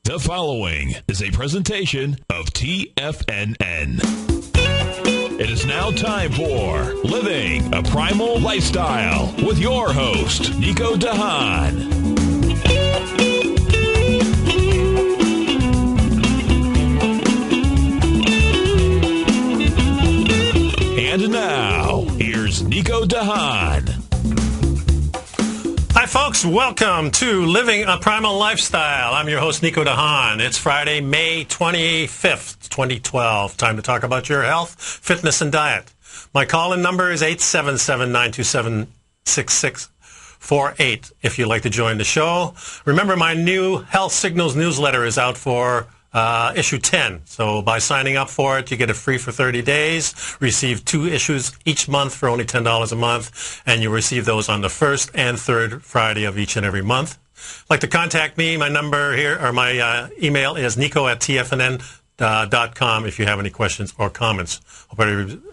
The following is a presentation of TFNN. It is now time for Living a Primal Lifestyle with your host, Nico de Haan. And now, here's Nico de Haan. Hi, folks. Welcome to Living a Primal Lifestyle. I'm your host, Nico de Haan. It's Friday, May 25th, 2012. Time to talk about your health, fitness, and diet. My call-in number is 877-927-6648 if you'd like to join the show. Remember, my new Health Signals newsletter is out for issue 10. So by signing up for it, you get it free for 30 days, receive 2 issues each month for only $10 a month, and you receive those on the first and third Friday of each and every month. Like to contact me, my number here, or my email is nico@tfnn.com if you have any questions or comments. Hope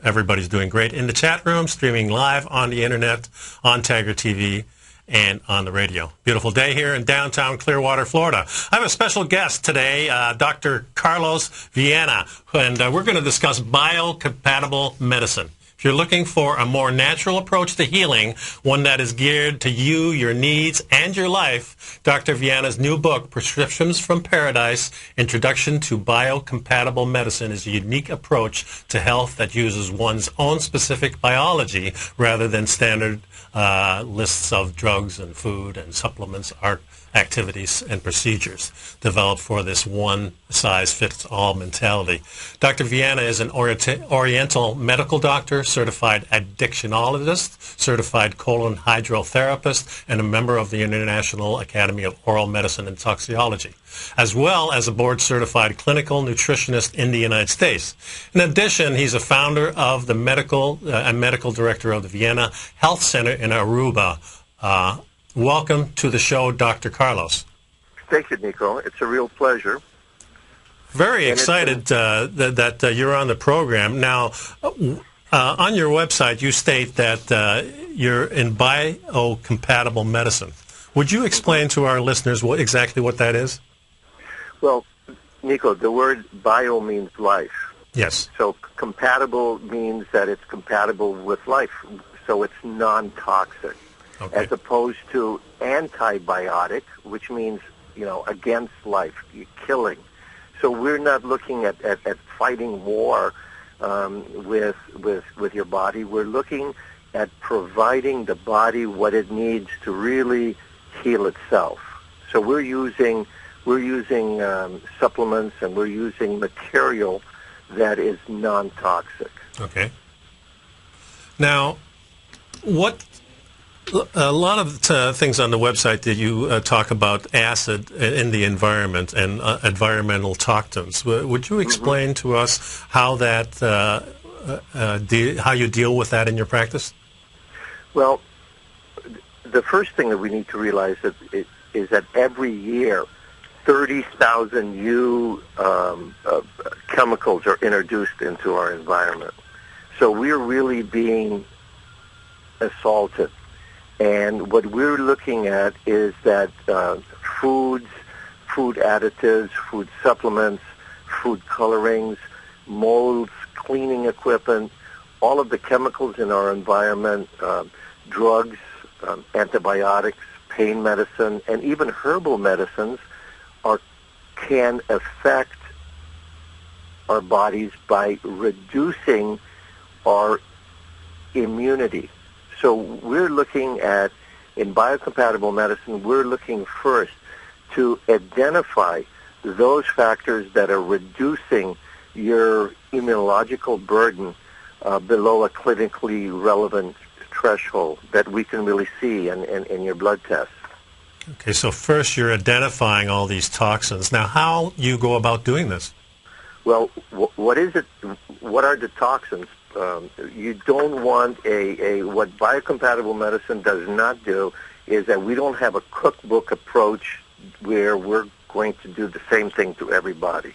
everybody's doing great in the chat room, streaming live on the internet, on Tiger TV, and on the radio. Beautiful day here in downtown Clearwater, Florida. I have a special guest today, Dr. Carlos Viana, and we're going to discuss biocompatible medicine. If you're looking for a more natural approach to healing, one that is geared to you, your needs, and your life, Dr. Viana's new book, Prescriptions from Paradise, Introduction to Biocompatible Medicine, is a unique approach to health that uses one's own specific biology rather than standard lists of drugs and food and supplements, art activities, and procedures developed for this one-size-fits-all mentality. Dr. Viana is an Oriental medical doctor, certified addictionologist, certified colon hydrotherapist, and a member of the International Academy of Oral Medicine and Toxicology, as well as a board-certified clinical nutritionist in the United States. In addition, he's a founder of the medical director of the Vienna Health Center in Aruba. Welcome to the show, Dr. Carlos. Thank you, Nico. It's a real pleasure. Very excited that you're on the program. Now, on your website, you state that you're in biocompatible medicine. Would you explain to our listeners exactly what that is? Well, Nico, the word bio means life. Yes. So compatible means that it's compatible with life, so it's non-toxic. Okay. As opposed to antibiotic, which means, against life, you're killing. So we're not looking at fighting war with your body. We're looking at providing the body what it needs to really heal itself. So we're using supplements, and we're using material that is non-toxic. Okay. Now, a lot of things on the website that you talk about acid in the environment and environmental toxins. Would you explain to us how that how you deal with that in your practice? Well, the first thing that we need to realize is that every year 30,000 new chemicals are introduced into our environment. So we're really being assaulted. And what we're looking at is that food additives, food supplements, food colorings, molds, cleaning equipment, all of the chemicals in our environment, drugs, antibiotics, pain medicine, and even herbal medicines can affect our bodies by reducing our immunity. So we're looking at, in biocompatible medicine, we're looking first to identify those factors that are reducing your immunological burden below a clinically relevant threshold that we can really see in your blood tests. Okay, so first you're identifying all these toxins. Now, how you go about doing this? Well, what is it? What are the toxins? You don't want what biocompatible medicine does not do is that we don't have a cookbook approach where we're going to do the same thing to everybody.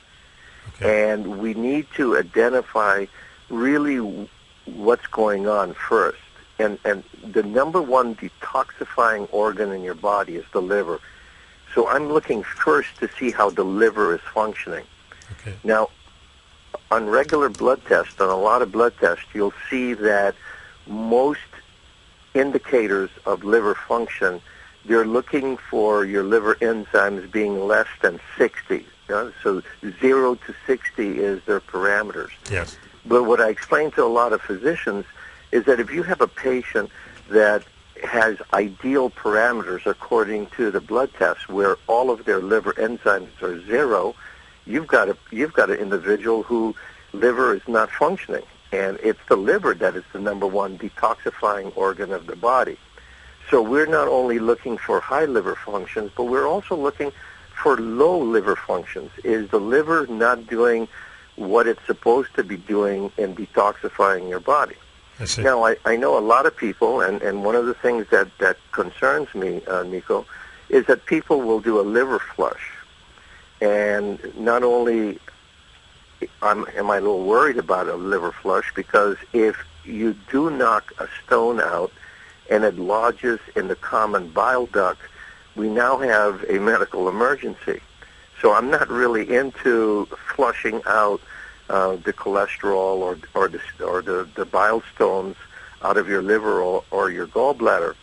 Okay. And we need to identify really what's going on first. And the number one detoxifying organ in your body is the liver. So I'm looking first to see how the liver is functioning. Okay. Now, on regular blood tests, on a lot of blood tests, you'll see that most indicators of liver function, they're looking for your liver enzymes being less than 60. So 0 to 60 is their parameters. Yes. But what I explain to a lot of physicians is that if you have a patient that has ideal parameters according to the blood test, where all of their liver enzymes are 0, you've got an individual who liver is not functioning, and it's the liver that is the number one detoxifying organ of the body. So we're not only looking for high liver functions, but we're also looking for low liver functions. Is the liver not doing what it's supposed to be doing in detoxifying your body? I see. Now, I know a lot of people, and one of the things that concerns me, Nico, is that people will do a liver flush. And not only am I a little worried about a liver flush, because if you do knock a stone out and it lodges in the common bile duct, we now have a medical emergency. So I'm not really into flushing out the cholesterol or the bile stones out of your liver or your gallbladder.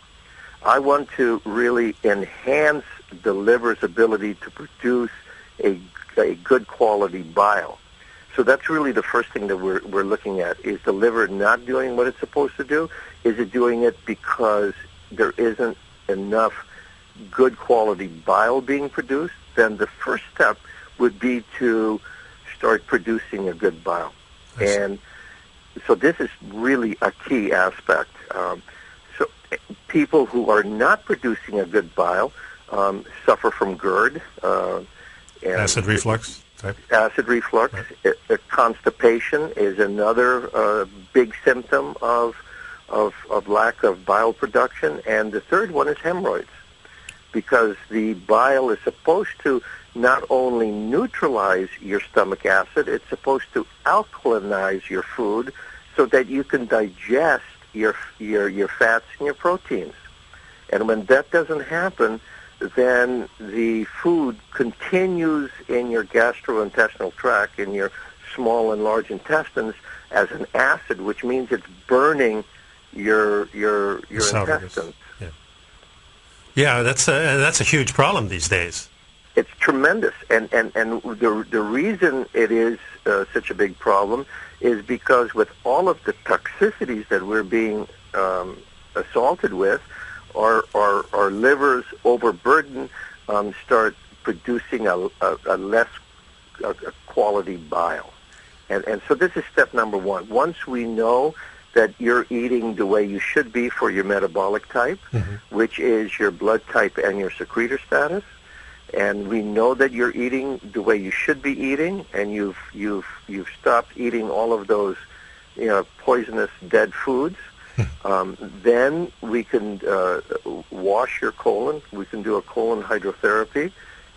I want to really enhance the liver's ability to produce a good quality bile. So that's really the first thing that we're looking at. Is the liver not doing what it's supposed to do? Is it doing it because there isn't enough good quality bile being produced? Then the first step would be to start producing a good bile. And so this is really a key aspect. So people who are not producing a good bile suffer from GERD. And acid reflux type? Acid reflux. Right. Constipation is another big symptom of lack of bile production. And the third one is hemorrhoids, because the bile is supposed to not only neutralize your stomach acid, it's supposed to alkalinize your food so that you can digest your fats and your proteins. And when that doesn't happen, then the food continues in your gastrointestinal tract, in your small and large intestines, as an acid, which means it's burning your intestines. Yeah, that's a huge problem these days. It's tremendous, and the reason it is such a big problem is because with all of the toxicities that we're being assaulted with, our livers overburdened start producing a less quality bile, and so this is step number one. Once we know that you're eating the way you should be for your metabolic type, which is your blood type and your secretor status, and we know that you're eating the way you should be eating, and you've stopped eating all of those poisonous dead foods, then we can wash your colon. We can do a colon hydrotherapy,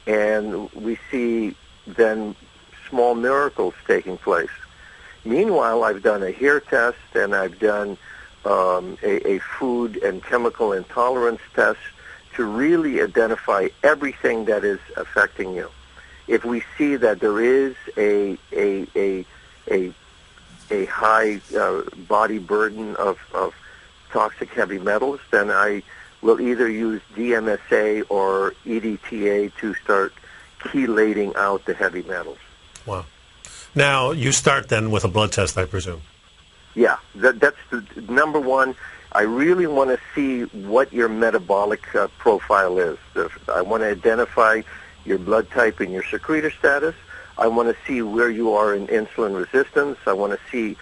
and we see then small miracles taking place. Meanwhile, I've done a hair test, and I've done a food and chemical intolerance test to really identify everything that is affecting you. If we see that there is a high body burden of toxic heavy metals, then I will either use DMSA or EDTA to start chelating out the heavy metals. Wow. Now, you start then with a blood test, I presume. Yeah, that's the number one. I really want to see what your metabolic profile is. I want to identify your blood type and your secretor status. I want to see where you are in insulin resistance. I want to see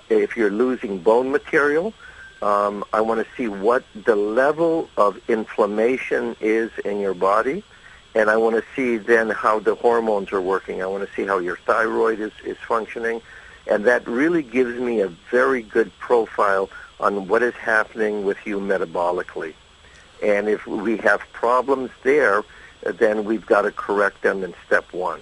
if you're losing bone material. I want to see what the level of inflammation is in your body. And I want to see then how the hormones are working. I want to see how your thyroid is functioning. And that really gives me a very good profile on what is happening with you metabolically. And if we have problems there, then we've got to correct them in step one.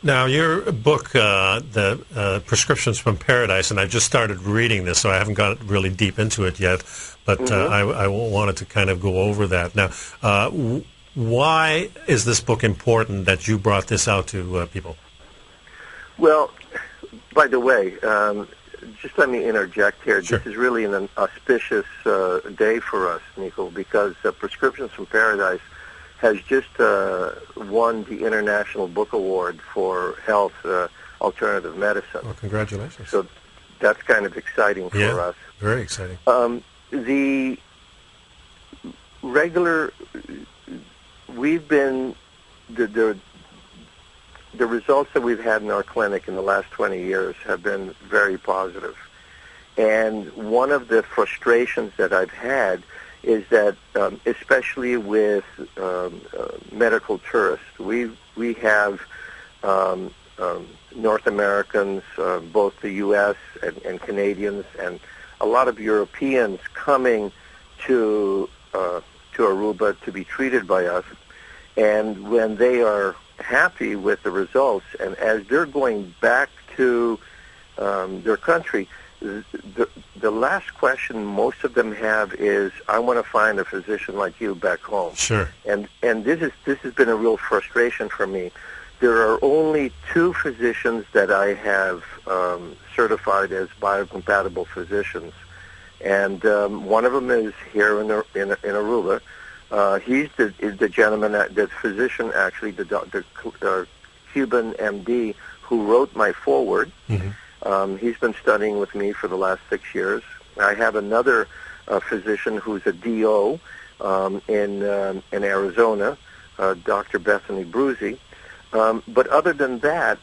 Now, your book, the Prescriptions from Paradise, and I just started reading this, so I haven't got really deep into it yet, but I wanted to kind of go over that. Now, Why is this book important that you brought this out to people? Well, by the way, just let me interject here. Sure. This is really an auspicious day for us, Nico, because Prescriptions from Paradise has just won the International Book Award for Health Alternative Medicine. Well, congratulations. So that's kind of exciting for us. Very exciting. The regular, we've been, the results that we've had in our clinic in the last 20 years have been very positive. And one of the frustrations that I've had is that, especially with medical tourists, we have North Americans, both the U.S. and Canadians, and a lot of Europeans coming to Aruba to be treated by us. And when they are happy with the results, and as they're going back to their country, the last question most of them have is, I want to find a physician like you back home. Sure. And this has been a real frustration for me. There are only 2 physicians that I have certified as biocompatible physicians, and one of them is here in Aruba. He's the gentleman, the physician, actually, the Cuban MD who wrote my foreword. Mm-hmm. He's been studying with me for the last 6 years. I have another physician who's a DO in Arizona, Dr. Bethany Bruzy. But other than that,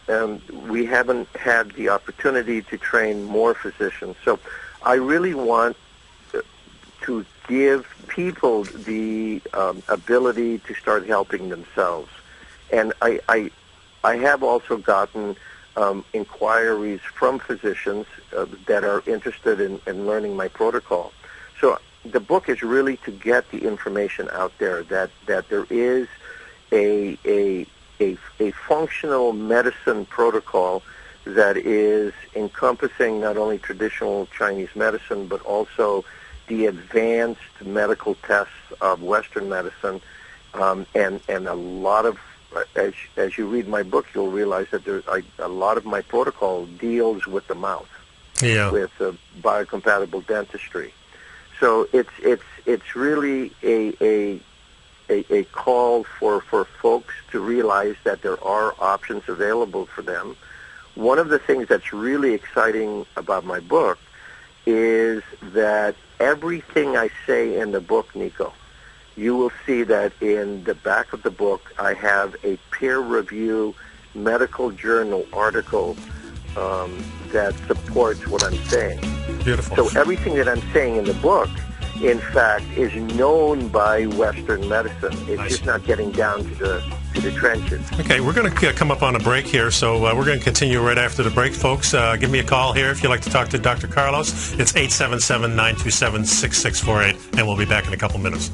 we haven't had the opportunity to train more physicians. So I really want to give people the ability to start helping themselves. And I have also gotten inquiries from physicians that are interested in learning my protocol. So the book is really to get the information out there that there is a functional medicine protocol that is encompassing not only traditional Chinese medicine, but also the advanced medical tests of Western medicine, and a lot of, as you read my book, you'll realize that a lot of my protocol deals with the mouth, with biocompatible dentistry. So it's really a call for folks to realize that there are options available for them. One of the things that's really exciting about my book is that everything I say in the book, Nico, you will see that in the back of the book I have a peer-review medical journal article that supports what I'm saying. Beautiful. So everything that I'm saying in the book, in fact, is known by Western medicine. It's just not getting down to the trenches. Okay, we're going to come up on a break here, so we're going to continue right after the break, folks. Give me a call here if you'd like to talk to Dr. Carlos. It's 877-927-6648, and we'll be back in a couple minutes.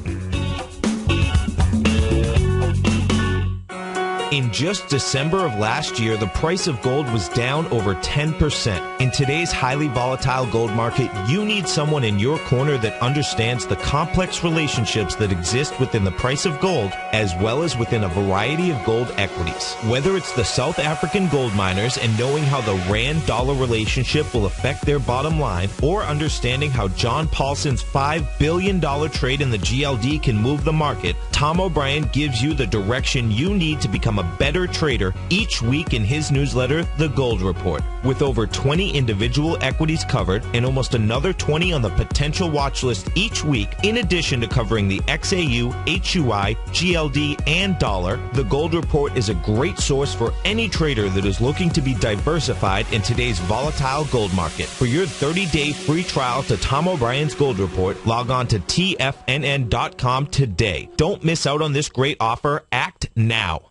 In just December of last year, the price of gold was down over 10%. In today's highly volatile gold market, you need someone in your corner that understands the complex relationships that exist within the price of gold, as well as within a variety of gold equities. Whether it's the South African gold miners and knowing how the Rand-dollar relationship will affect their bottom line, or understanding how John Paulson's $5 billion trade in the GLD can move the market, Tom O'Brien gives you the direction you need to become a better trader each week in his newsletter, The Gold Report. With over 20 individual equities covered and almost another 20 on the potential watch list each week, in addition to covering the XAU, HUI, GLD, and dollar, The Gold Report is a great source for any trader that is looking to be diversified in today's volatile gold market. For your 30-day free trial to Tom O'Brien's Gold Report, log on to TFNN.com today. Don't miss out on this great offer. Act now.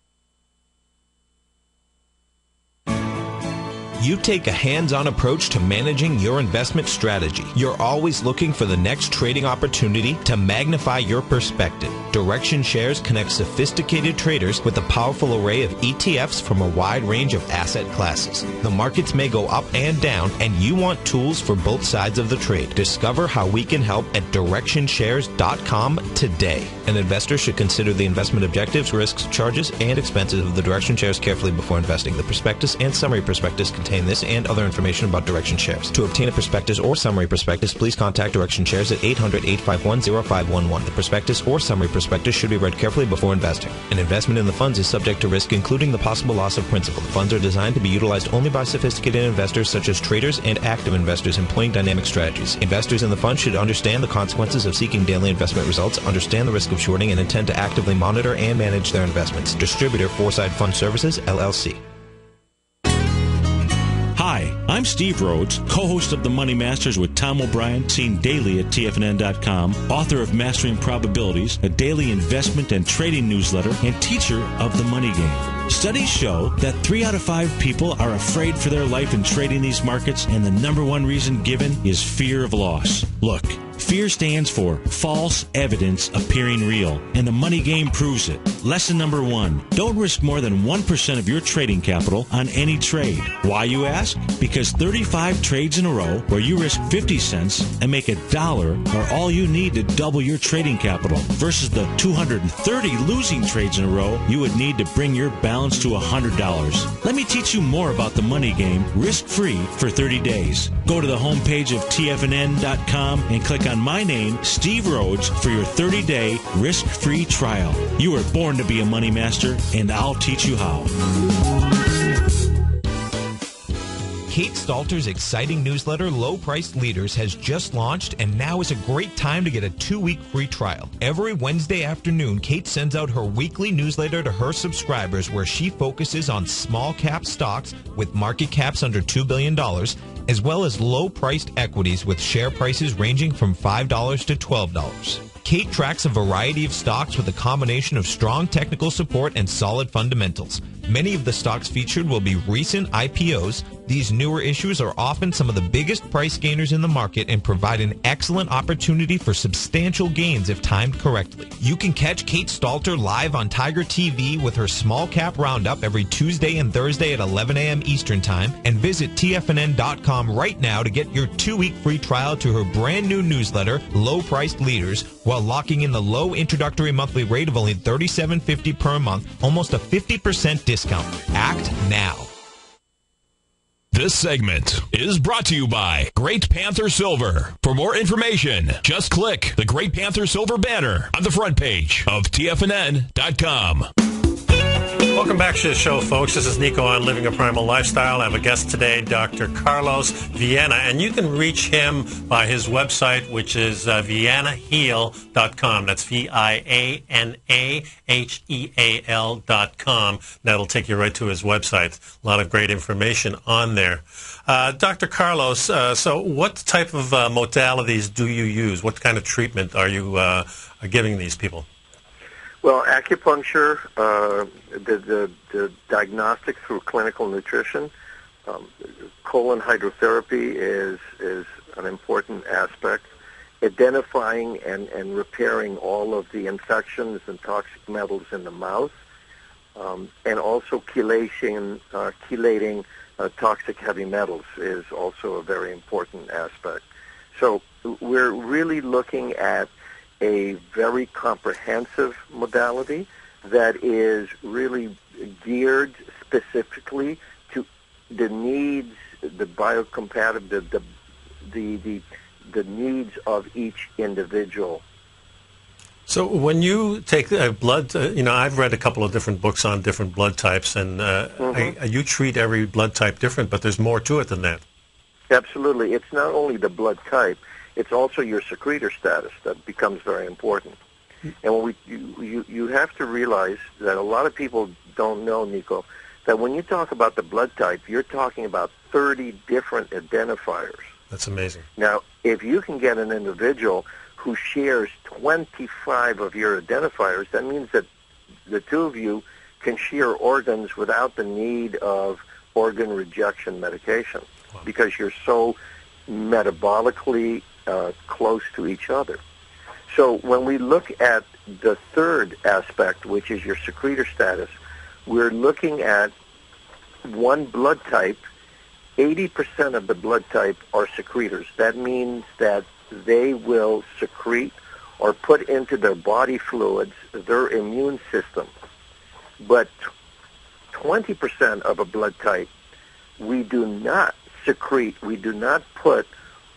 You take a hands-on approach to managing your investment strategy. You're always looking for the next trading opportunity to magnify your perspective. Direction Shares connects sophisticated traders with a powerful array of ETFs from a wide range of asset classes. The markets may go up and down, and you want tools for both sides of the trade. Discover how we can help at DirectionShares.com today. An investor should consider the investment objectives, risks, charges, and expenses of the Direction Shares carefully before investing. The prospectus and summary prospectus contain this and other information about Direction Shares. To obtain a prospectus or summary prospectus, please contact Direction Shares at 800-851-0511. The prospectus or summary prospectus should be read carefully before investing. An investment in the funds is subject to risk, including the possible loss of principal. The funds are designed to be utilized only by sophisticated investors such as traders and active investors employing dynamic strategies. Investors in the fund should understand the consequences of seeking daily investment results, understand the risk of shorting, and intend to actively monitor and manage their investments. Distributor Foreside Fund Services, LLC. Hi, I'm Steve Rhodes, co-host of The Money Masters with Tom O'Brien, seen daily at TFNN.com, author of Mastering Probabilities, a daily investment and trading newsletter, and teacher of the money game. Studies show that 3 out of 5 people are afraid for their life in trading these markets, and the number one reason given is fear of loss. Look, fear stands for false evidence appearing real, and the money game proves it. Lesson number 1, don't risk more than 1% of your trading capital on any trade. Why, you ask? Because 35 trades in a row where you risk 50 cents and make $1 are all you need to double your trading capital, versus the 230 losing trades in a row you would need to bring your balance to $100. Let me teach you more about the money game risk-free for 30 days. Go to the homepage of TFNN.com and click on my name, Steve Rhodes, for your 30-day risk-free trial. You were born to be a money master, and I'll teach you how. Kate Stalter's exciting newsletter, Low Priced Leaders, has just launched, and now is a great time to get a 2-week free trial. Every Wednesday afternoon, Kate sends out her weekly newsletter to her subscribers, where she focuses on small cap stocks with market caps under $2 billion, as well as low-priced equities with share prices ranging from $5 to $12. Kate tracks a variety of stocks with a combination of strong technical support and solid fundamentals. Many of the stocks featured will be recent IPOs. These newer issues are often some of the biggest price gainers in the market and provide an excellent opportunity for substantial gains if timed correctly. You can catch Kate Stalter live on Tiger TV with her small cap roundup every Tuesday and Thursday at 11 a.m. Eastern Time, and visit TFNN.com right now to get your 2-week free trial to her brand new newsletter, Low Priced Leaders, while locking in the low introductory monthly rate of only $37.50 per month, almost a 50% discount. Act now. This segment is brought to you by Great Panther Silver. For more information, just click the Great Panther Silver banner on the front page of TFNN.com. Welcome back to the show, folks. This is Nico on Living a Primal Lifestyle. I have a guest today, Dr. Carlos Viana, and you can reach him by his website, which is vianaheal.com. That's VIANAHEAL.com. That'll take you right to his website. A lot of great information on there. Dr. Carlos, so what type of modalities do you use? What kind of treatment are you giving these people? Well, acupuncture, the diagnostic through clinical nutrition, colon hydrotherapy is an important aspect. Identifying and repairing all of the infections and toxic metals in the mouth, and also chelating toxic heavy metals is also a very important aspect. So we're really looking at a very comprehensive modality that is really geared specifically to the needs, the biocompatible, the needs of each individual. So when you take blood, I've read a couple of different books on different blood types, and you treat every blood type different, but there's more to it than that. Absolutely. It's not only the blood type, it's also your secretor status that becomes very important. And you have to realize that a lot of people don't know, Nico, that when you talk about the blood type, you're talking about 30 different identifiers. That's amazing. Now, if you can get an individual who shares 25 of your identifiers, that means that the two of you can share organs without the need of organ rejection medication because you're so metabolically close to each other. So when we look at the third aspect, which is your secretor status, we're looking at one blood type. 80% of the blood type are secretors. That means that they will secrete or put into their body fluids their immune system. But 20% of a blood type, we do not secrete, we do not put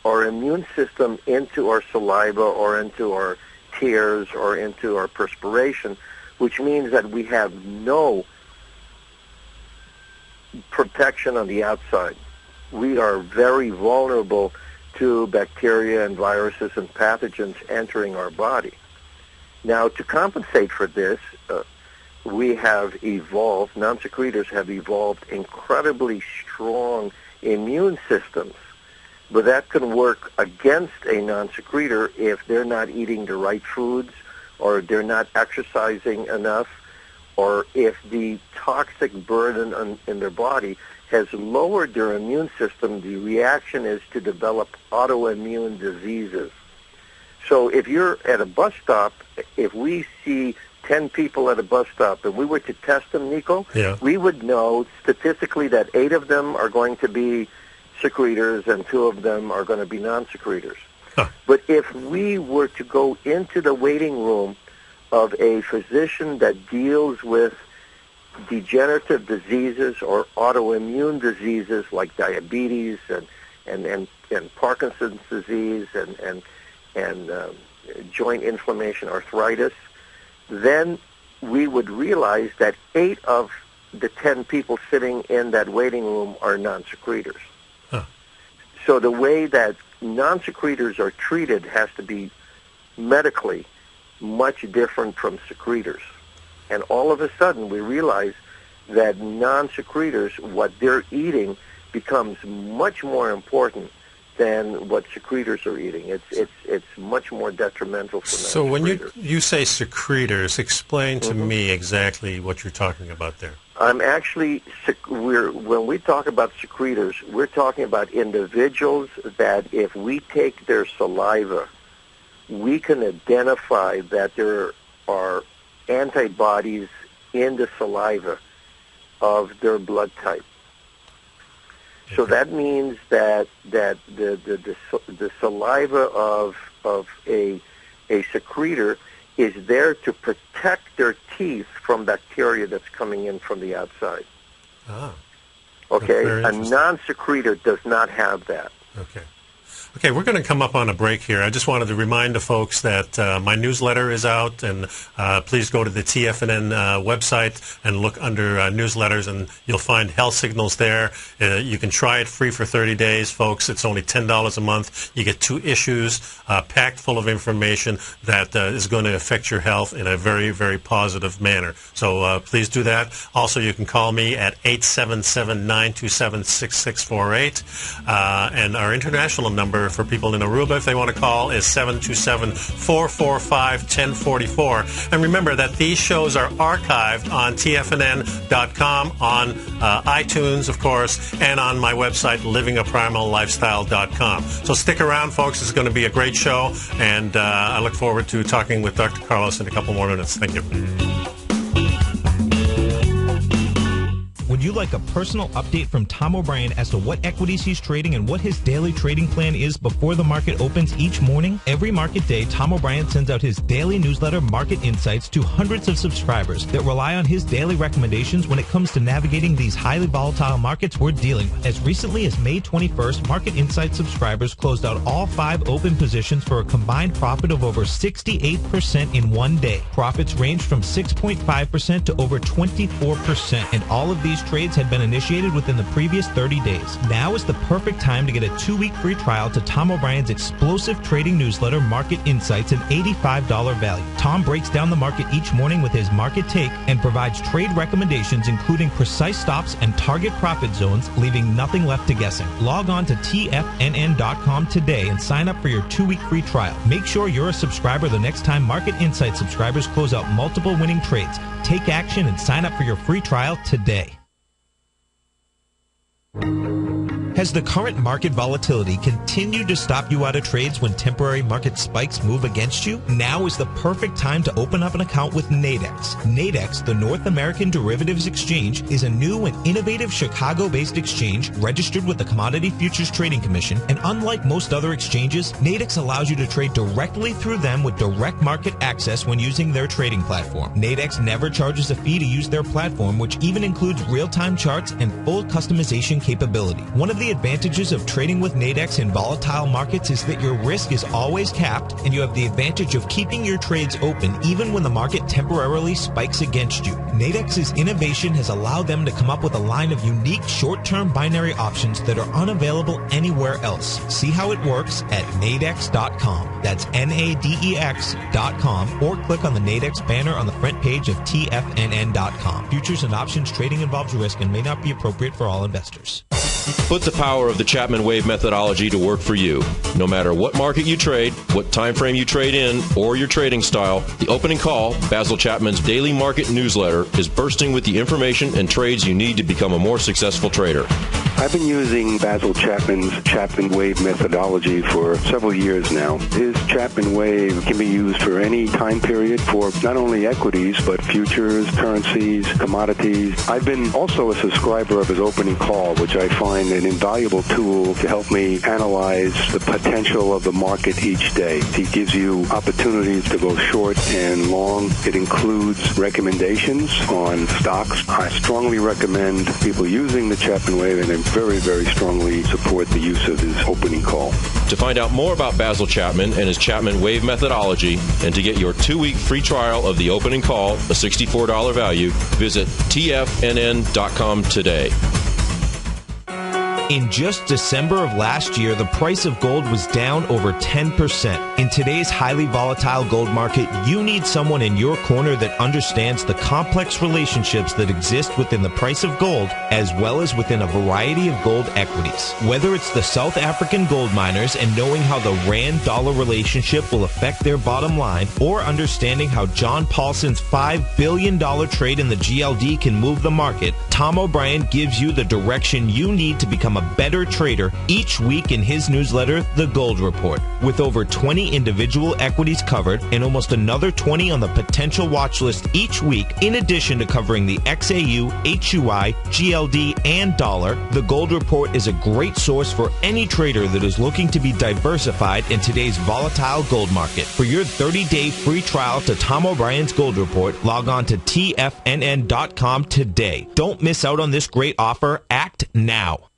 our immune system into our saliva or into our tears or into our perspiration, which means that we have no protection on the outside. We are very vulnerable to bacteria and viruses and pathogens entering our body. Now, to compensate for this, we have evolved, non-secretors have evolved incredibly strong immune systems, but that can work against a non-secretor if they're not eating the right foods or they're not exercising enough, or if the toxic burden in their body has lowered their immune system. The reaction is to develop autoimmune diseases. So if you're at a bus stop, if we see 10 people at a bus stop and we were to test them, Nico, we would know statistically that 8 of them are going to be secretors and 2 of them are going to be non-secretors. Huh. But if we were to go into the waiting room of a physician that deals with degenerative diseases or autoimmune diseases like diabetes and Parkinson's disease and joint inflammation, arthritis, then we would realize that 8 of the 10 people sitting in that waiting room are non-secretors. Huh. So the way that non-secretors are treated has to be medically much different from secretors. And all of a sudden we realize that non-secretors, what they're eating becomes much more important than what secretors are eating. It's much more detrimental for non-secretors. So when you say secretors, explain to me exactly what you're talking about there. I'm actually, when we talk about secretors, we're talking about individuals that if we take their saliva, we can identify that there are antibodies in the saliva of their blood type. So that means that the saliva of a secretor is there to protect their teeth from bacteria that's coming in from the outside. Ah. Okay, a non-secretor does not have that. Okay. Okay, we're going to come up on a break here. I just wanted to remind the folks that my newsletter is out, and please go to the TFNN website and look under newsletters, and you'll find Health Signals there. You can try it free for 30 days, folks. It's only $10 a month. You get 2 issues packed full of information that is going to affect your health in a very, very positive manner. So please do that. Also, you can call me at 877-927-6648, and our international number for people in Aruba, if they want to call, is 727-445-1044. And remember that these shows are archived on TFNN.com, on iTunes, of course, and on my website, livingaprimalifestyle.com. So stick around, folks. It's going to be a great show, and I look forward to talking with Dr. Carlos in a couple more minutes. Thank you. Would you like a personal update from Tom O'Brien as to what equities he's trading and what his daily trading plan is before the market opens each morning? Every market day, Tom O'Brien sends out his daily newsletter, Market Insights, to hundreds of subscribers that rely on his daily recommendations when it comes to navigating these highly volatile markets we're dealing with. As recently as May 21st, Market Insights subscribers closed out all 5 open positions for a combined profit of over 68% in one day. Profits ranged from 6.5% to over 24%, and all of these trades had been initiated within the previous 30 days. Now is the perfect time to get a 2-week free trial to Tom O'Brien's explosive trading newsletter, Market Insights, an $85 value. Tom breaks down the market each morning with his market take and provides trade recommendations including precise stops and target profit zones, leaving nothing left to guessing. Log on to TFNN.com today and sign up for your 2-week free trial. Make sure you're a subscriber the next time Market Insights subscribers close out multiple winning trades. Take action and sign up for your free trial today. Has the current market volatility continued to stop you out of trades when temporary market spikes move against you? Now is the perfect time to open up an account with Nadex. Nadex, the North American Derivatives Exchange, is a new and innovative Chicago-based exchange registered with the Commodity Futures Trading Commission, and unlike most other exchanges, Nadex allows you to trade directly through them with direct market access when using their trading platform. Nadex never charges a fee to use their platform, which even includes real-time charts and full customization capability. One of the advantages of trading with Nadex in volatile markets is that your risk is always capped, and you have the advantage of keeping your trades open even when the market temporarily spikes against you. Nadex's innovation has allowed them to come up with a line of unique short-term binary options that are unavailable anywhere else. See how it works at nadex.com. That's NADEX.com, or click on the Nadex banner on the front page of TFNN.com. Futures and options trading involves risk and may not be appropriate for all investors. Put the power of the Chapman Wave methodology to work for you. No matter what market you trade, what time frame you trade in, or your trading style, the Opening Call, Basil Chapman's daily market newsletter, is bursting with the information and trades you need to become a more successful trader. I've been using Basil Chapman's Chapman Wave methodology for several years now. His Chapman Wave can be used for any time period for not only equities, but futures, currencies, commodities. I've been also a subscriber of his Opening Call, which I find an invaluable tool to help me analyze the potential of the market each day. He gives you opportunities to go short and long. It includes recommendations on stocks. I strongly recommend people using the Chapman Wave, and I very, very strongly support the use of his Opening Call. To find out more about Basil Chapman and his Chapman Wave methodology, and to get your 2-week free trial of the Opening Call, a $64 value, visit TFNN.com today. In just December of last year, the price of gold was down over 10%. In today's highly volatile gold market, you need someone in your corner that understands the complex relationships that exist within the price of gold, as well as within a variety of gold equities. Whether it's the South African gold miners and knowing how the rand-dollar relationship will affect their bottom line, or understanding how John Paulson's $5 billion trade in the GLD can move the market, Tom O'Brien gives you the direction you need to become a better trader each week in his newsletter, The Gold Report. With over 20 individual equities covered and almost another 20 on the potential watch list each week, in addition to covering the XAU, HUI, GLD, and dollar, The Gold Report is a great source for any trader that is looking to be diversified in today's volatile gold market. For your 30-day free trial to Tom O'Brien's Gold Report, log on to TFNN.com today. Don't miss out on this great offer. Act now.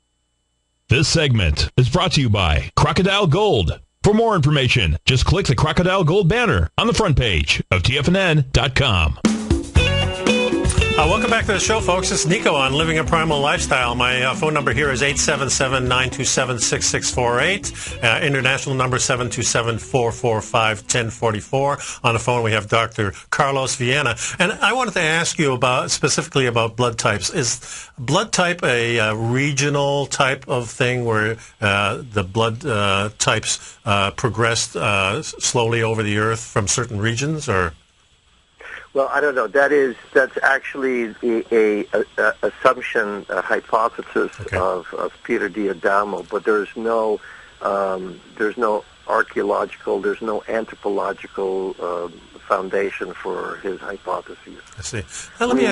This segment is brought to you by Crocodile Gold. For more information, just click the Crocodile Gold banner on the front page of TFNN.com. Welcome back to the show, folks. It's Nico on Living a Primal Lifestyle. My phone number here is 877-927-6648. International number 727-445-1044. On the phone, we have Dr. Carlos Viana. And I wanted to ask you specifically about blood types. Is blood type a regional type of thing where the blood types progressed slowly over the earth from certain regions, or? Well, I don't know. That's actually a assumption, a hypothesis of Peter D'Adamo, but there's no archaeological, there's no anthropological foundation for his hypotheses. I see. Now, let me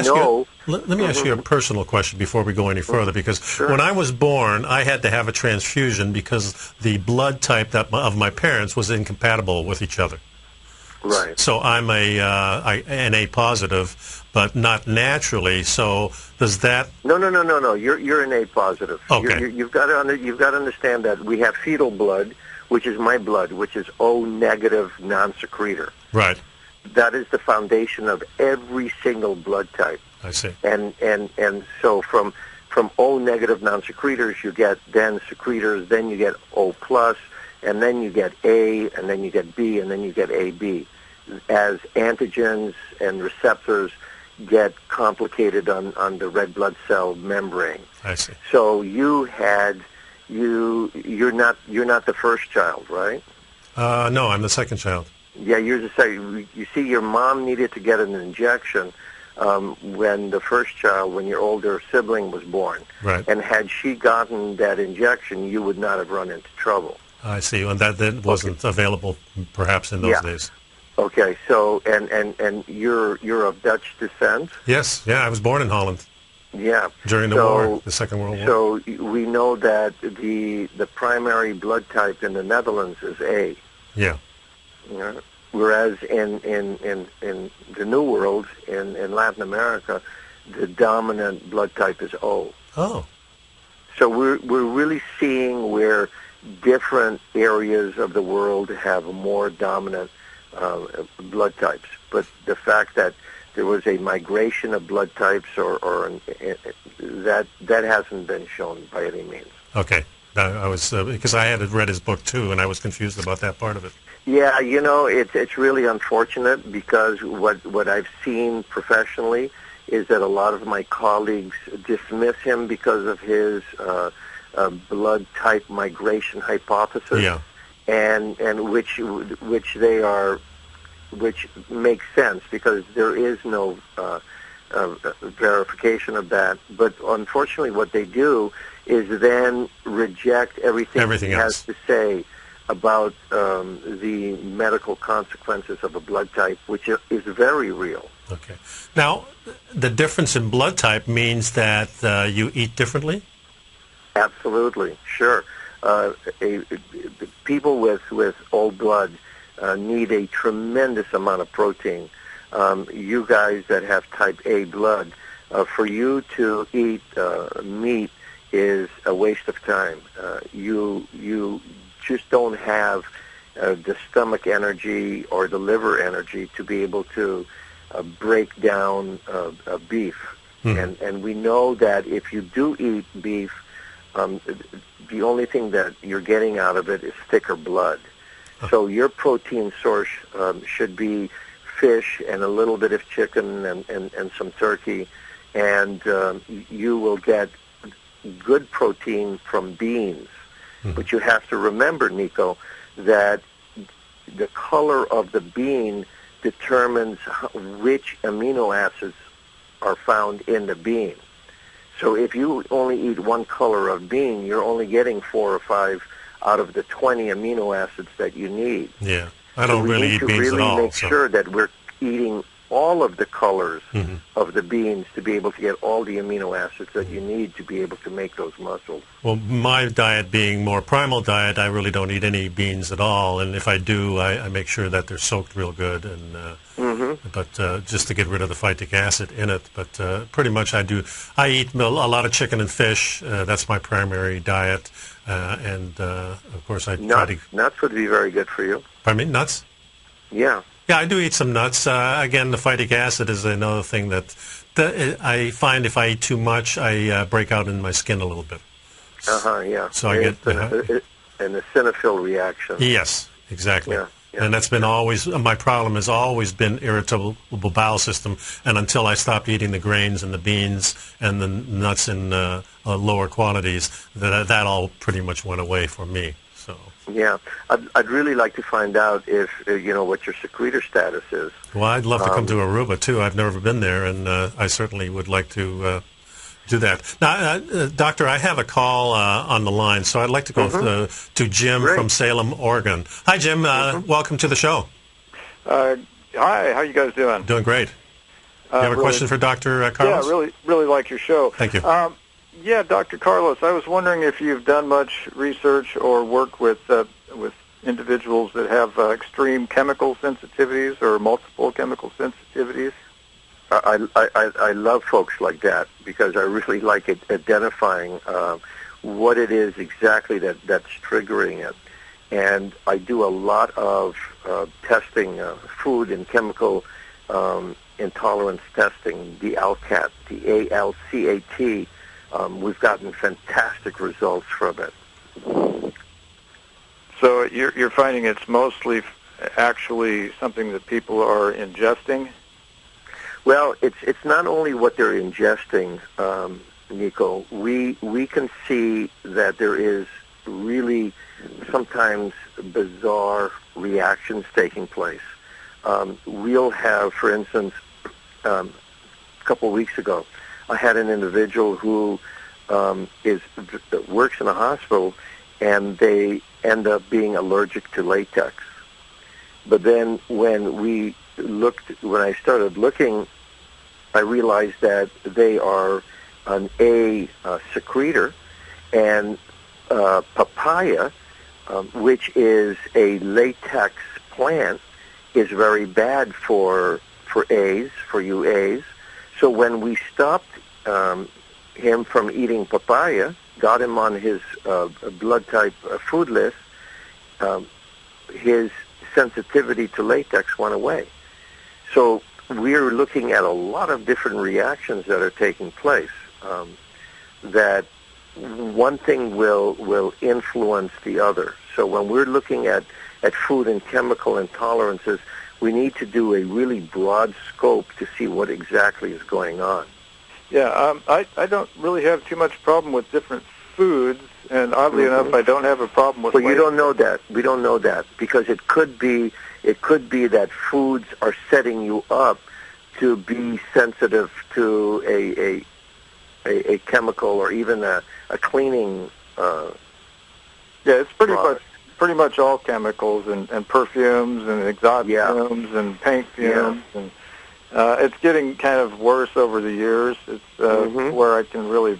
ask you a personal question before we go any further, because when I was born, I had to have a transfusion because the blood type of my parents was incompatible with each other. Right. So I'm an A positive, but not naturally. So does that? No. You're an A positive. Okay. You've got to understand that we have fetal blood, which is my blood, which is O negative non-secretor. Right. That is the foundation of every single blood type. I see. And so from O negative non-secretors, you get then secretors, then you get O plus. And then you get A, and then you get B, and then you get AB. As antigens and receptors get complicated on the red blood cell membrane. I see. So you're not the first child, right? No, I'm the second child. Yeah, you're the second. You see, your mom needed to get an injection when the first child, when your older sibling was born. Right. And had she gotten that injection, you would not have run into trouble. I see. And that wasn't available perhaps in those days. Okay, so and you're of Dutch descent? Yes, I was born in Holland. Yeah. During the war, the Second World War. So we know that the primary blood type in the Netherlands is A. Yeah. Whereas in the New World, in Latin America, the dominant blood type is O. Oh. So we're really seeing where different areas of the world have more dominant blood types. But the fact that there was a migration of blood types or that hasn't been shown by any means. Okay. I was because I had read his book too, and I was confused about that part of it. Yeah, it's really unfortunate because what I've seen professionally is that a lot of my colleagues dismiss him because of his blood type migration hypothesis. Yeah. And which makes sense because there is no verification of that. But unfortunately, what they do is then reject everything he has to say about the medical consequences of a blood type, which is very real. Okay. Now, the difference in blood type means that you eat differently? Absolutely, sure. People with old blood need a tremendous amount of protein. You guys that have type A blood, for you to eat meat is a waste of time. You just don't have the stomach energy or the liver energy to be able to break down beef. And we know that if you do eat beef, the only thing that you're getting out of it is thicker blood. So your protein source should be fish and a little bit of chicken and some turkey, and you will get good protein from beans. But you have to remember, Nico, that the color of the bean determines which amino acids are found in the bean. So if you only eat one color of bean, you're only getting 4 or 5 out of the 20 amino acids that you need. Yeah, I don't really eat beans at all. We need to really make sure that we're eating all of the colors of the beans to be able to get all the amino acids that you need to be able to make those muscles. Well, my diet being more primal diet, I really don't eat any beans at all. And if I do, I make sure that they're soaked real good, and but just to get rid of the phytic acid in it. But pretty much I eat a lot of chicken and fish. That's my primary diet. And of course I try to... Nuts would be very good for you. Pardon me? Nuts? Yeah. Yeah, I do eat some nuts. Again, the phytic acid is another thing that I find if I eat too much, I break out in my skin a little bit. Yeah. So I get an eosinophil reaction. Yes, exactly. Yeah. And that's been always, my problem has always been irritable bowel system, and until I stopped eating the grains and the beans and the nuts in lower quantities, that all pretty much went away for me. So. Yeah, I'd really like to find out if what your secretor status is. Well, I'd love to come to Aruba too. I've never been there, and I certainly would like to do that. Now, Doctor, I have a call on the line, so I'd like to go to Jim from Salem, Oregon. Hi, Jim. Welcome to the show. Hi. How you guys doing? Doing great. You have a question for Dr. Carlos? Yeah, really like your show. Thank you. Yeah, Dr. Carlos, I was wondering if you've done much research or work with individuals that have extreme chemical sensitivities or multiple chemical sensitivities. I love folks like that because I really like identifying what it is exactly that's triggering it. And I do a lot of testing, food and chemical intolerance testing, the ALCAT, the ALCAT. We've gotten fantastic results from it. So you're finding it's mostly actually something that people are ingesting? Well, it's not only what they're ingesting, Nico. We can see that there is really sometimes bizarre reactions taking place. We'll have, for instance, couple of weeks ago, I had an individual who works in a hospital, and they end up being allergic to latex. But then when I started looking, I realized that they are an A secretor, and papaya, which is a latex plant, is very bad for A's, for you A's. So when we stopped him from eating papaya, got him on his blood type food list, his sensitivity to latex went away. So we're looking at a lot of different reactions that are taking place. That one thing will influence the other. So when we're looking at food and chemical intolerances, we need to do a really broad scope to see what exactly is going on. Yeah, I don't really have too much problem with different foods, and oddly enough, I don't have a problem with. But you don't know that. We don't know that because it could be that foods are setting you up to be sensitive to a chemical or even a cleaning. Yeah, it's pretty much all chemicals and perfumes and exhaust fumes and paint fumes and. It's getting kind of worse over the years. It's where I can really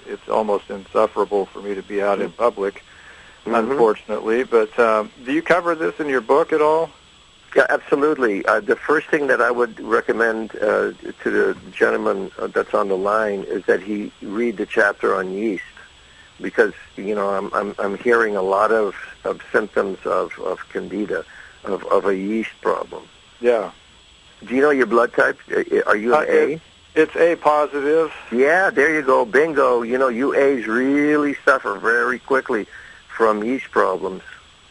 it's almost insufferable for me to be out in public, unfortunately. But do you cover this in your book at all? Yeah, absolutely. The first thing that I would recommend to the gentleman that's on the line is that he read the chapter on yeast, because I'm hearing a lot of symptoms of candida, of a yeast problem. Yeah. Do you know your blood type? Are you an A? It's A positive. Yeah, there you go. Bingo. You A's really suffer very quickly from yeast problems.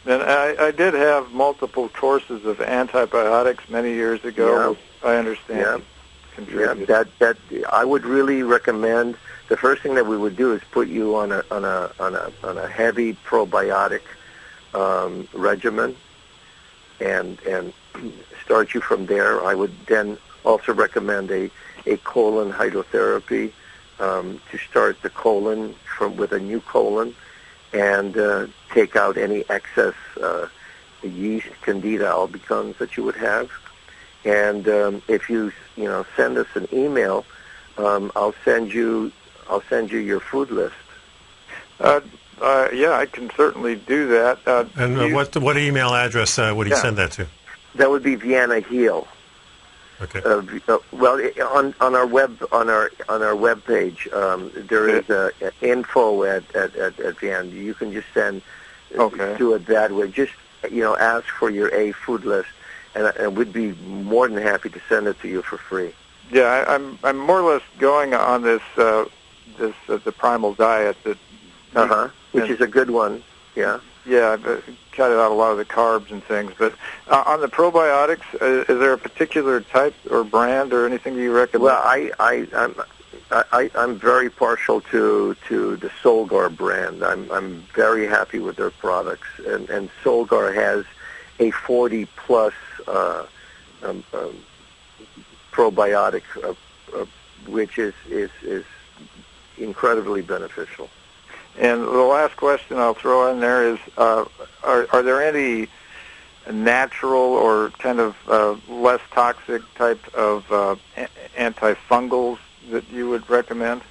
And I did have multiple courses of antibiotics many years ago. Yeah. I understand. Yeah. That I would really recommend. The first thing that we would do is put you on a heavy probiotic regimen, and start you from there. I would then also recommend a colon hydrotherapy to start the colon with a new colon and take out any excess yeast, candida albicans that you would have. And if you send us an email, I'll send you your food list. Yeah, I can certainly do that. And what email address would you send that to? That would be Vienna Heal. Okay. Well, on our web page, there is info at Vienna. You can just do it that way. Just ask for your A food list, and we'd be more than happy to send it to you for free. Yeah, I'm more or less going on this the primal diet that. Which is a good one. Yeah. Yeah, I've cut out a lot of the carbs and things. But on the probiotics, is there a particular type or brand or anything you recommend? Well, I'm very partial to the Solgar brand. I'm very happy with their products, and Solgar has a 40+ probiotic, which is incredibly beneficial. And the last question I'll throw in there is, are there any natural or kind of less toxic type of antifungals that you would recommend?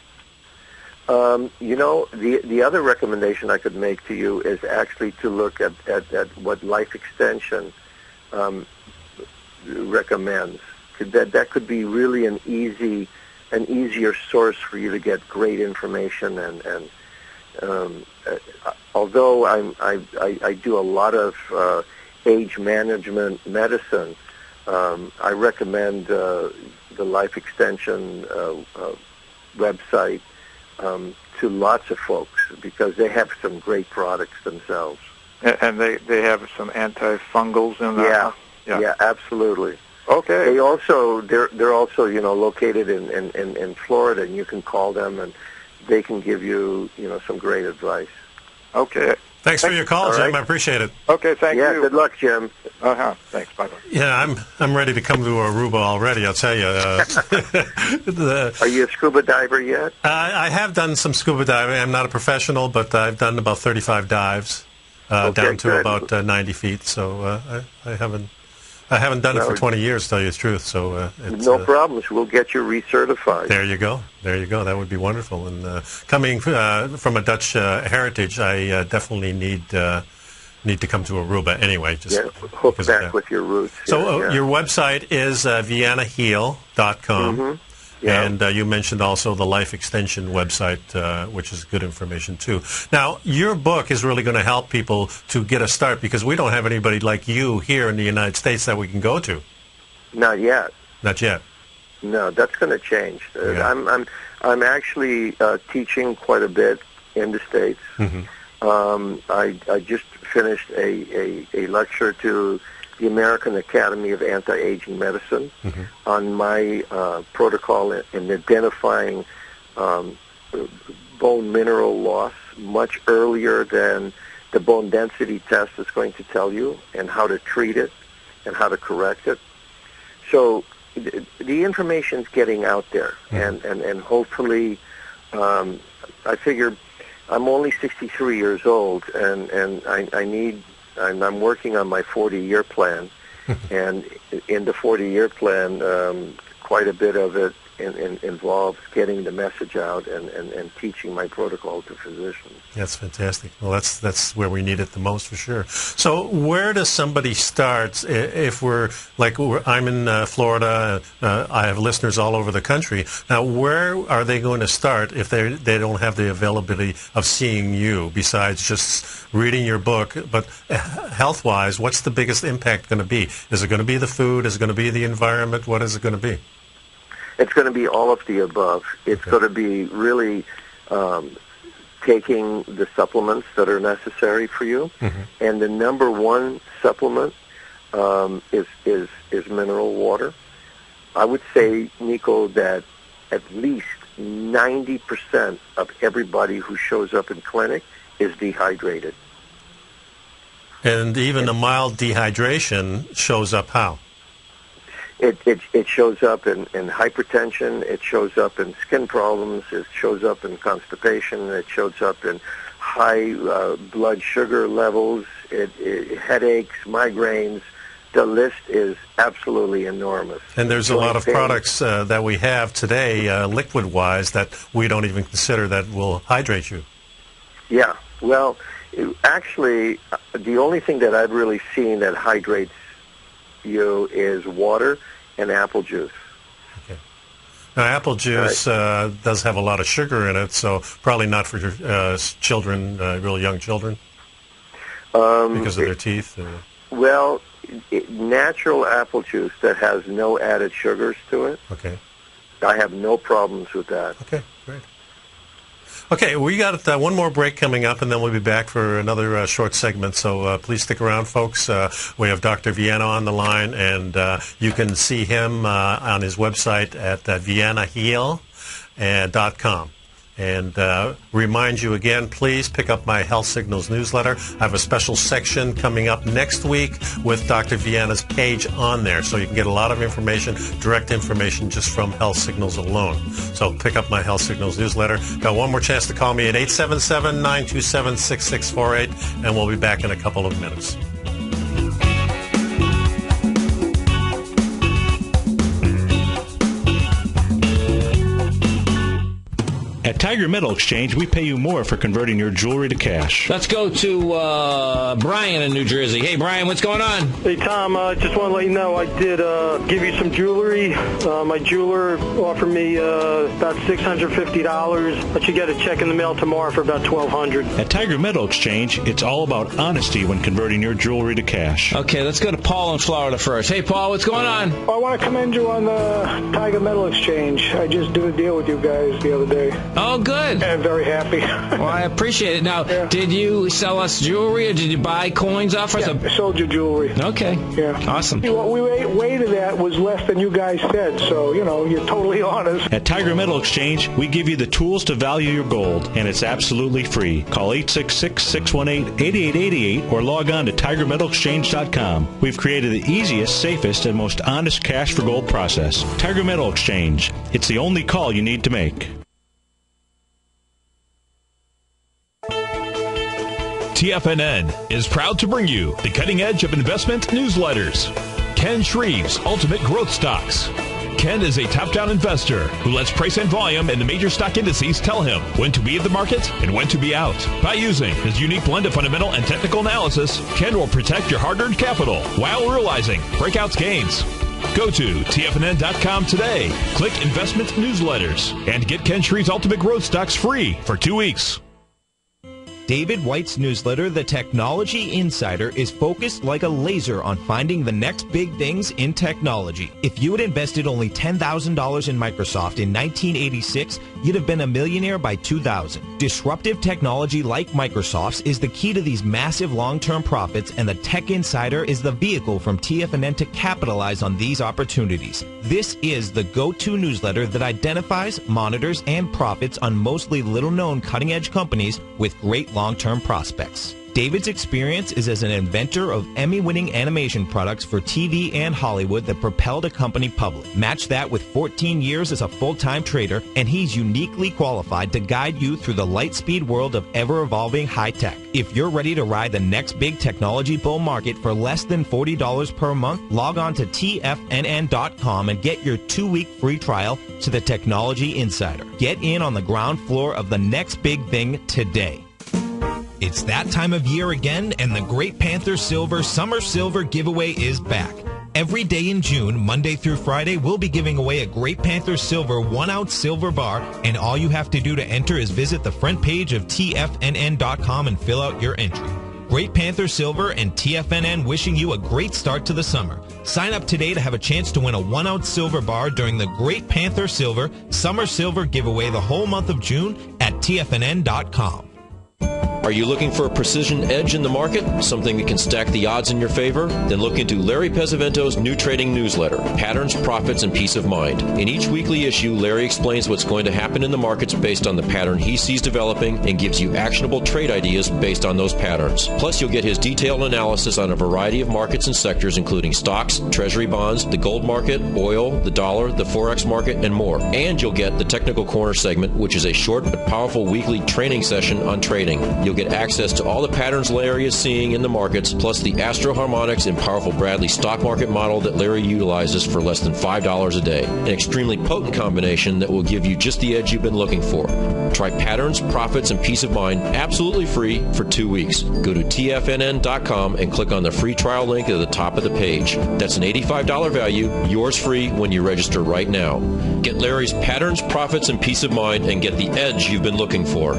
The other recommendation I could make to you is actually to look at what Life Extension recommends. That could be really an easier source for you to get great information and although I do a lot of age management medicine, I recommend the Life Extension website to lots of folks because they have some great products themselves. And they have some antifungals in there? Yeah, absolutely. Okay. They're also located in Florida, and you can call them and they can give you some great advice. Okay. Thanks for your call, Jim. I appreciate it. Okay, thank you. Yeah, good luck, Jim. Thanks. Bye-bye. Yeah, I'm ready to come to Aruba already, I'll tell you. Are you a scuba diver yet? I have done some scuba diving. I'm not a professional, but I've done about 35 dives down to good. about 90 feet. So I haven't done it for 20 years, to tell you the truth. So no problems. We'll get you recertified. There you go. That would be wonderful. And coming from a Dutch heritage, I definitely need to come to Aruba anyway. Just hook back with your roots. So your website is viennaheal.com. Mm-hmm. Yeah. And you mentioned also the Life Extension website, which is good information, too. Now, your book is really going to help people to get a start because we don't have anybody like you here in the United States that we can go to. Not yet. Not yet. No, that's going to change. I'm actually teaching quite a bit in the States. Mm-hmm. I just finished a lecture to the American Academy of Anti-Aging Medicine on my protocol in identifying bone mineral loss much earlier than the bone density test is going to tell you, and how to treat it and how to correct it. So the information's getting out there, and hopefully I figure I'm only 63 years old, and I'm working on my 40-year plan, and in the 40-year plan, quite a bit of it involves getting the message out and teaching my protocol to physicians. That's fantastic. Well, that's where we need it the most for sure. So where does somebody start if I'm in Florida, I have listeners all over the country. Now, where are they going to start if they don't have the availability of seeing you besides just reading your book? But health-wise, what's the biggest impact going to be? Is it going to be the food? Is it going to be the environment? What is it going to be? It's going to be all of the above. It's going to be really taking the supplements that are necessary for you, and the number one supplement is mineral water. I would say, Nico, that at least 90% of everybody who shows up in clinic is dehydrated. And even a mild dehydration shows up how? It shows up in hypertension, it shows up in skin problems, it shows up in constipation, it shows up in high blood sugar levels, headaches, migraines. The list is absolutely enormous. And there's a lot of products that we have today, liquid-wise, that we don't even consider that will hydrate you. Yeah, well, actually, the only thing that I've really seen that hydrates you is water and apple juice. Okay. Now, apple juice does have a lot of sugar in it, so probably not for children, really young children, because of their teeth. Well, natural apple juice that has no added sugars to it. Okay. I have no problems with that. Okay, great. Okay, we got one more break coming up, and then we'll be back for another short segment. So please stick around, folks. We have Dr. Vienna on the line, and you can see him on his website at viennaheal.com. And remind you again, please pick up my Health Signals newsletter. I have a special section coming up next week with Dr. Vienna's page on there. So you can get a lot of information, direct information, just from Health Signals alone. So pick up my Health Signals newsletter. Got one more chance to call me at 877-927-6648, and we'll be back in a couple of minutes. At Tiger Metal Exchange, we pay you more for converting your jewelry to cash. Let's go to Brian in New Jersey. Hey, Brian, what's going on? Hey, Tom, I just want to let you know I did give you some jewelry. My jeweler offered me about $650, but you get a check in the mail tomorrow for about $1,200. At Tiger Metal Exchange, it's all about honesty when converting your jewelry to cash. Okay, let's go to Paul in Florida first. Hey, Paul, what's going on? I want to commend you on the Tiger Metal Exchange. I just did a deal with you guys the other day. Oh, good. And very happy. Well, I appreciate it. Now, did you sell us jewelry or did you buy coins off us? I sold you jewelry. Okay. Yeah. Awesome. What we weighted at was less than you guys said, so, you're totally honest. At Tiger Metal Exchange, we give you the tools to value your gold, and it's absolutely free. Call 866-618-8888 or log on to TigerMetalExchange.com. We've created the easiest, safest, and most honest cash for gold process. Tiger Metal Exchange. It's the only call you need to make. TFNN is proud to bring you the cutting edge of investment newsletters. Ken Shreve's Ultimate Growth Stocks. Ken is a top-down investor who lets price and volume in the major stock indices tell him when to be in the market and when to be out. By using his unique blend of fundamental and technical analysis, Ken will protect your hard-earned capital while realizing breakout gains. Go to TFNN.com today, click Investment Newsletters, and get Ken Shreve's Ultimate Growth Stocks free for 2 weeks. David White's newsletter, The Technology Insider, is focused like a laser on finding the next big things in technology. If you had invested only $10,000 in Microsoft in 1986, you'd have been a millionaire by 2000. Disruptive technology like Microsoft's is the key to these massive long-term profits, and the Tech Insider is the vehicle from TFNN to capitalize on these opportunities. This is the go-to newsletter that identifies, monitors, and profits on mostly little-known cutting-edge companies with great long-term prospects. David's experience is as an inventor of Emmy-winning animation products for TV and Hollywood that propelled a company public. Match that with 14 years as a full-time trader, and he's uniquely qualified to guide you through the light-speed world of ever-evolving high-tech. If you're ready to ride the next big technology bull market for less than $40 per month, log on to TFNN.com and get your 2-week free trial to the Technology Insider. Get in on the ground floor of the next big thing today. It's that time of year again, and the Great Panther Silver Summer Silver Giveaway is back. Every day in June, Monday through Friday, we'll be giving away a Great Panther Silver 1-ounce silver bar, and all you have to do to enter is visit the front page of TFNN.com and fill out your entry. Great Panther Silver and TFNN wishing you a great start to the summer. Sign up today to have a chance to win a 1-ounce silver bar during the Great Panther Silver Summer Silver Giveaway the whole month of June at TFNN.com. Are you looking for a precision edge in the market? Something that can stack the odds in your favor? Then look into Larry Pesavento's new trading newsletter, Patterns, Profits, and Peace of Mind. In each weekly issue, Larry explains what's going to happen in the markets based on the pattern he sees developing and gives you actionable trade ideas based on those patterns. Plus, you'll get his detailed analysis on a variety of markets and sectors, including stocks, treasury bonds, the gold market, oil, the dollar, the forex market, and more. And you'll get the Technical Corner segment, which is a short but powerful weekly training session on trading. You'll get access to all the patterns Larry is seeing in the markets, plus the Astro Harmonics and powerful Bradley stock market model that Larry utilizes for less than $5 a day. An extremely potent combination that will give you just the edge you've been looking for. Try Patterns, Profits, and Peace of Mind absolutely free for 2 weeks. Go to TFNN.com and click on the free trial link at the top of the page. That's an $85 value, yours free when you register right now. Get Larry's Patterns, Profits, and Peace of Mind and get the edge you've been looking for.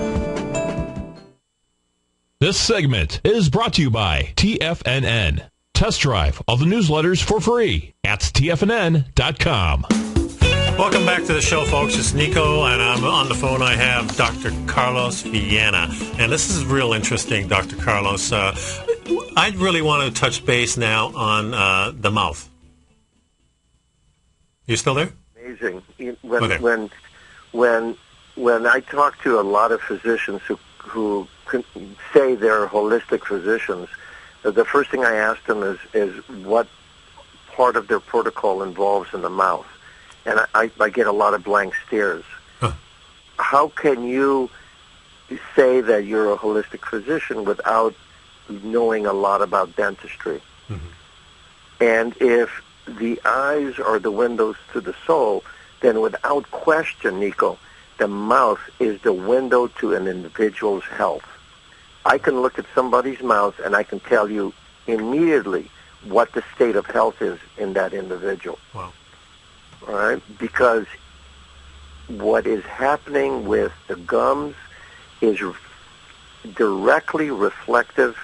This segment is brought to you by TFNN. Test drive all the newsletters for free at TFNN.com. Welcome back to the show, folks. It's Nico, and I'm on the phone. I have Dr. Carlos Villena. And this is real interesting, Dr. Carlos. I really want to touch base now on the mouth. You still there? Amazing. When I talk to a lot of physicians who say they're holistic physicians, the first thing I ask them is what part of their protocol involves in the mouth. And I get a lot of blank stares. Huh. How can you say that you're a holistic physician without knowing a lot about dentistry? Mm-hmm. And if the eyes are the windows to the soul, then without question, Nico, the mouth is the window to an individual's health. I can look at somebody's mouth and I can tell you immediately what the state of health is in that individual. Wow. All right? Because what is happening with the gums is directly reflective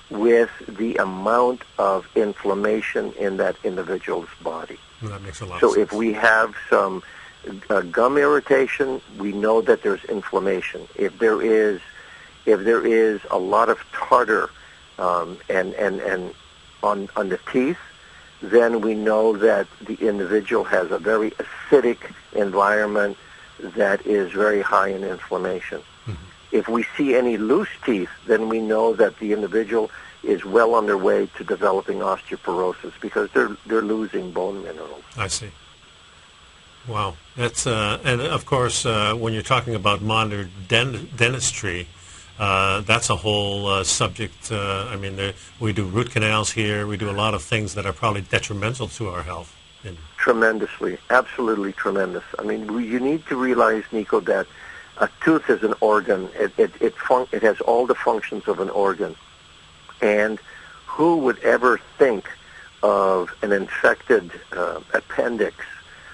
with the amount of inflammation in that individual's body. That makes a lot of sense. sense. If we have some gum irritation, we know that there's inflammation. If there is a lot of tartar and on the teeth, then we know that the individual has a very acidic environment that is very high in inflammation. Mm-hmm. If we see any loose teeth, then we know that the individual is well on their way to developing osteoporosis because they're losing bone minerals. I see. Wow. That's and of course, when you're talking about modern dentistry, that's a whole subject. I mean, we do root canals here. We do a lot of things that are probably detrimental to our health. Tremendously. Absolutely tremendous. I mean, you need to realize, Nico, that a tooth is an organ. It has all the functions of an organ. And who would ever think of an infected appendix,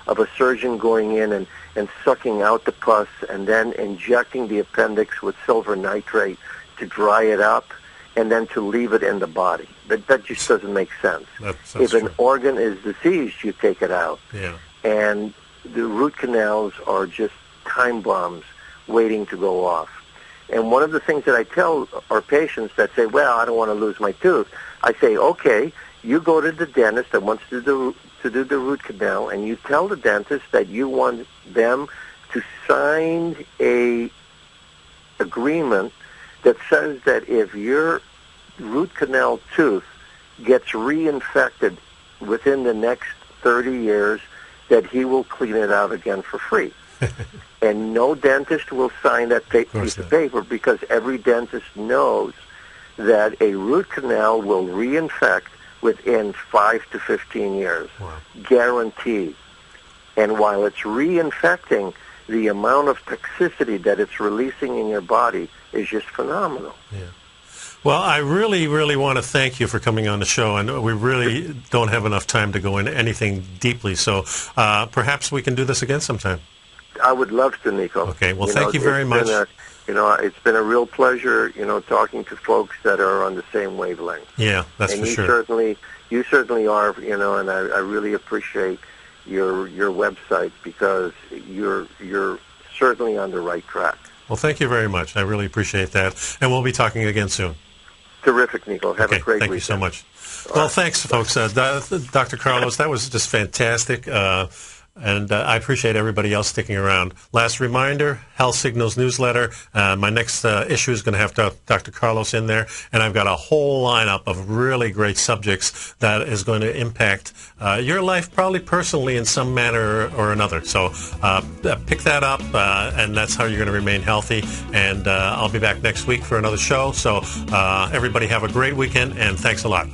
of a surgeon going in and sucking out the pus and then injecting the appendix with silver nitrate to dry it up and then to leave it in the body? That just doesn't make sense. If an organ is diseased, you take it out. Yeah. And the root canals are just time bombs waiting to go off. And one of the things that I tell our patients that say, well, I don't want to lose my tooth, I say, okay, you go to the dentist that wants to do the root canal, and you tell the dentist that you want them to sign a agreement that says that if your root canal tooth gets reinfected within the next 30 years, that he will clean it out again for free. And no dentist will sign that piece of paper because every dentist knows that a root canal will reinfect within 5 to 15 years. Wow. Guaranteed. And while it's reinfecting, the amount of toxicity that it's releasing in your body is just phenomenal. Yeah. Well, I really, really want to thank you for coming on the show. And we really don't have enough time to go into anything deeply, so perhaps we can do this again sometime. I would love to, Nico. Okay, well, thank you very much. It's been a real pleasure, talking to folks that are on the same wavelength. Yeah, that's for sure. You certainly are, and I really appreciate your website because you're certainly on the right track. Well, thank you very much. I really appreciate that, and we'll be talking again soon. Terrific, Nico. Have a great weekend. Thank you so much. Well, thanks, folks. Dr. Carlos, that was just fantastic. And I appreciate everybody else sticking around. Last reminder, Health Signals newsletter. My next issue is going to have Dr. Carlos in there, and I've got a whole lineup of really great subjects that is going to impact your life, probably personally in some manner or another. So pick that up, and that's how you're going to remain healthy. And I'll be back next week for another show. So everybody have a great weekend, and thanks a lot.